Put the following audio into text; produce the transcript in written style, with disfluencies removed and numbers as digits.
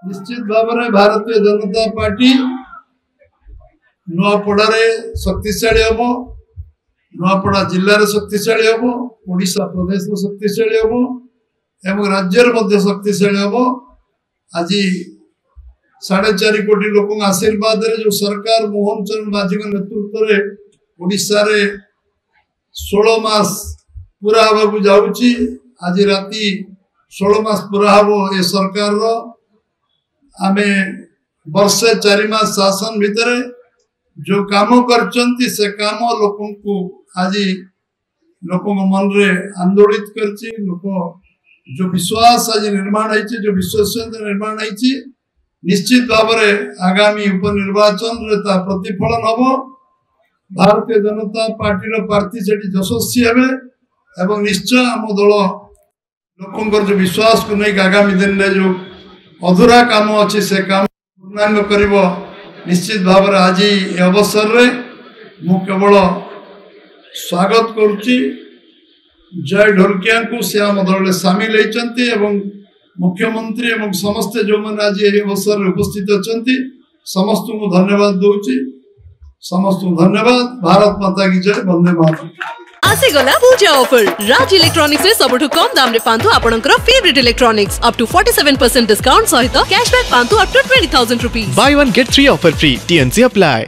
निश्चित भाव में भारतीय जनता पार्टी नुआपड़े शक्तिशाली हम, नुआपड़ा जिले शक्तिशाली हम, ओडिशा प्रदेश शक्तिशाली हम एवं राज्यर मध्य शक्तिशाली हम। आज 4.5 कोटी लोक आशीर्वाद रे जो सरकार मोहन चरण माझी नेतृत्व में ओडिशा रे 16 मास पूरा हवा जाऊँगी। आज राति 16 मास पूरा हम ये सरकार आमे वर्षे 4 मास शासन भितर जो काम करचंती से काम लोकों को आज लोकों को मन रे आंदोलित करची। लोक जो विश्वास आज निर्माण है, जो विश्वसनीयता निर्माण है, निश्चित भाव में आगामी उपनिर्वाचन प्रतिफलन हम। भारतीय जनता पार्टी प्रार्थी से यशस्वी हे एवं निश्चय आम दल लोकों जो विश्वास को नहीं आगामी दिन में जो अधूरा काम अच्छी से काम पूर्णांग कर निश्चित भाव में आज ये अवसर रे मु केवल स्वागत करुच्ची। जय ढोलकिया को से आम दल सामिल होती एवं मुख्यमंत्री एवं समस्ते जो मैंने आज ये अवसर में उपस्थित अच्छा समस्त को धन्यवाद दूची। समस्त को धन्यवाद। भारत माता की जय। वंदे मातरम। आसे गला पूजा ऑफर राज इलेक्ट्रॉनिक्स रे सबठु कम दाम रे पांतु आपनकर favourite electronics up to 47% discount सहित कैशबैक पांतु up to 20,000 rupees. Buy one get 3 offer free. TNC apply.